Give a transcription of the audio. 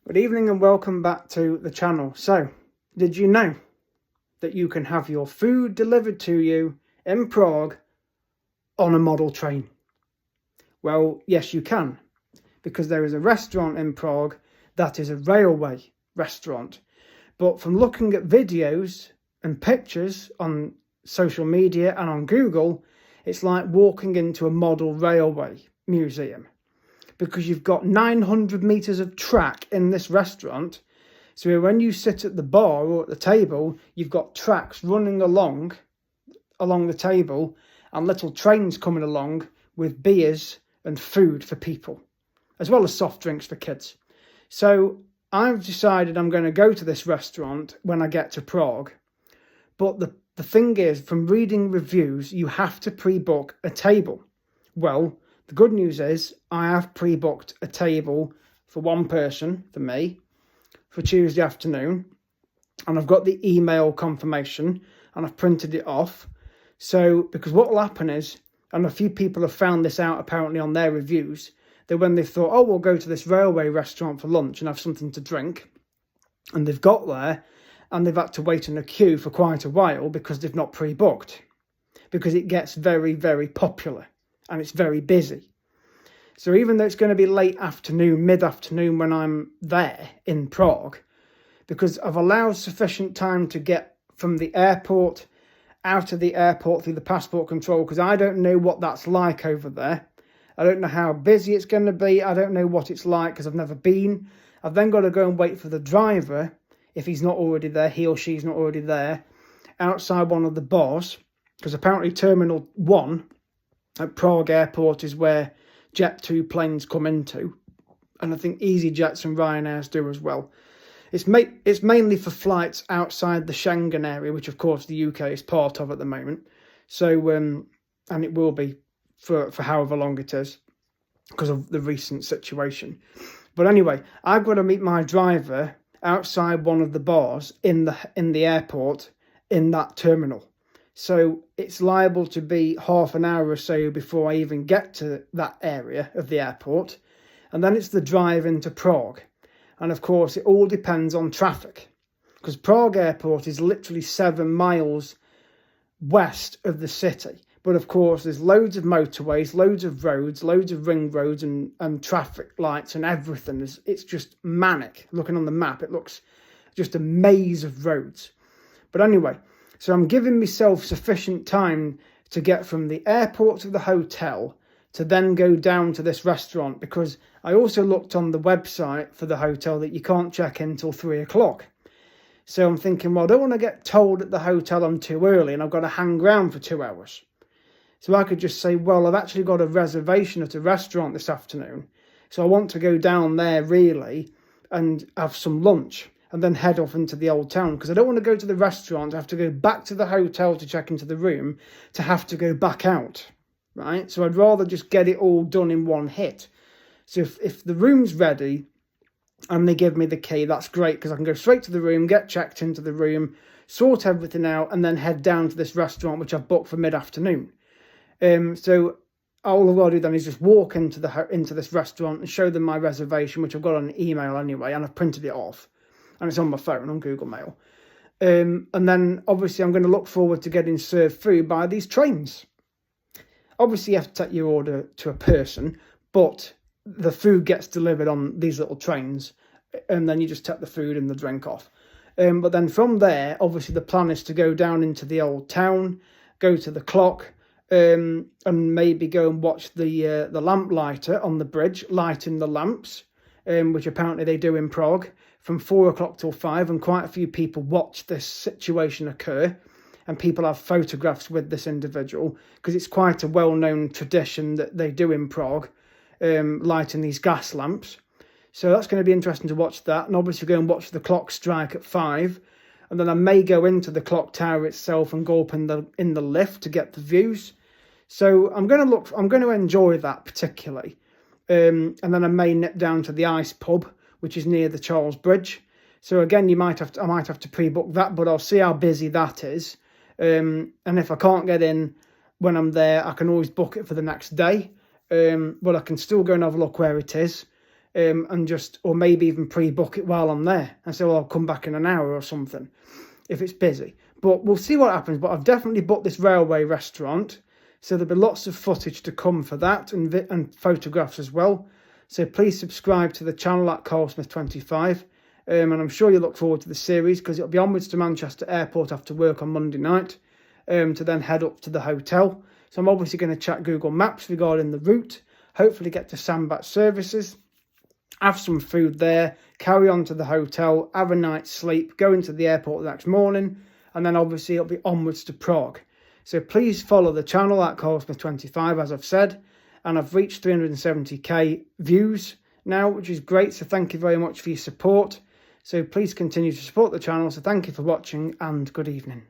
Good evening and welcome back to the channel. So, did you know that you can have your food delivered to you in Prague on a model train? Well, yes you can, because there is a restaurant in Prague that is a railway restaurant. But from looking at videos and pictures on social media and on Google, it's like walking into a model railway museum, because you've got 900 meters of track in this restaurant. So when you sit at the bar or at the table, you've got tracks running along the table and little trains coming along with beers and food for people, as well as soft drinks for kids. So I've decided I'm going to go to this restaurant when I get to Prague. But the thing is, from reading reviews, you have to pre-book a table. Well, the good news is I have pre-booked a table for one person, for me, for Tuesday afternoon. And I've got the email confirmation and I've printed it off. So, because what will happen is, and a few people have found this out apparently on their reviews, that when they thought, oh, we'll go to this railway restaurant for lunch and have something to drink, and they've got there and they've had to wait in a queue for quite a while because they've not pre-booked. Because it gets very, very popular. And it's very busy. So even though it's going to be late afternoon, mid-afternoon when I'm there in Prague, because I've allowed sufficient time to get from the airport, out of the airport through the passport control, because I don't know what that's like over there. I don't know how busy it's going to be. I don't know what it's like because I've never been. I've then got to go and wait for the driver, if he's not already there, he or she's not already there, outside one of the bars, because apparently Terminal 1 at Prague Airport is where Jet2 planes come into, and I think EasyJets and Ryanairs do as well. It's mainly for flights outside the Schengen area, which of course the UK is part of at the moment. So, and it will be for however long it is, because of the recent situation. But anyway, I've got to meet my driver outside one of the bars in the airport in that terminal. So it's liable to be half an hour or so before I even get to that area of the airport. And then it's the drive into Prague. And of course, it all depends on traffic, because Prague Airport is literally 7 miles west of the city. But of course, there's loads of motorways, loads of roads, loads of ring roads and traffic lights and everything. It's just manic. Looking on the map, it looks just a maze of roads. But anyway, so I'm giving myself sufficient time to get from the airport to the hotel to then go down to this restaurant, because I also looked on the website for the hotel that you can't check in until 3 o'clock. So I'm thinking, well, I don't want to get told at the hotel I'm too early and I've got to hang around for 2 hours. So I could just say, well, I've actually got a reservation at a restaurant this afternoon, so I want to go down there really and have some lunch and then head off into the old town, because I don't want to go to the restaurant, have to go back to the hotel to check into the room, to have to go back out, right? So I'd rather just get it all done in one hit. So if the room's ready and they give me the key, that's great, because I can go straight to the room, get checked into the room, sort everything out, and then head down to this restaurant, which I've booked for mid-afternoon. So all I've got to do then is just walk into this restaurant and show them my reservation, which I've got on an email anyway, and I've printed it off. And it's on my phone, on Google Mail. And then, obviously, I'm going to look forward to getting served food by these trains. Obviously, you have to take your order to a person, but the food gets delivered on these little trains, and then you just take the food and the drink off. But then from there, obviously, the plan is to go down into the old town, go to the clock, and maybe go and watch the lamplighter on the bridge lighting the lamps, which apparently they do in Prague, from 4 o'clock till 5, and quite a few people watch this situation occur, and people have photographs with this individual, because it's quite a well-known tradition that they do in Prague, lighting these gas lamps. So that's going to be interesting to watch that, and obviously go and watch the clock strike at 5, and then I may go into the clock tower itself and go up in the lift to get the views. So I'm going to enjoy that particularly, and then I may nip down to the Ice Pub, which is near the Charles Bridge. So again, I might have to pre-book that, but I'll see how busy that is. And if I can't get in when I'm there, I can always book it for the next day. But I can still go and have a look where it is. or maybe even pre-book it while I'm there and say, well, I'll come back in an hour or something if it's busy. But we'll see what happens. But I've definitely booked this railway restaurant, so there'll be lots of footage to come for that, and photographs as well. So please subscribe to the channel at Carlsmith25, and I'm sure you'll look forward to the series, because it'll be onwards to Manchester Airport after work on Monday night, to then head up to the hotel. So I'm obviously going to check Google Maps regarding the route, hopefully get to Sandbach services, have some food there, carry on to the hotel, have a night's sleep, go into the airport the next morning, and then obviously it'll be onwards to Prague. So please follow the channel at Carlsmith25, as I've said, and I've reached 370k views now, which is great. So thank you very much for your support. So please continue to support the channel. So thank you for watching, and good evening.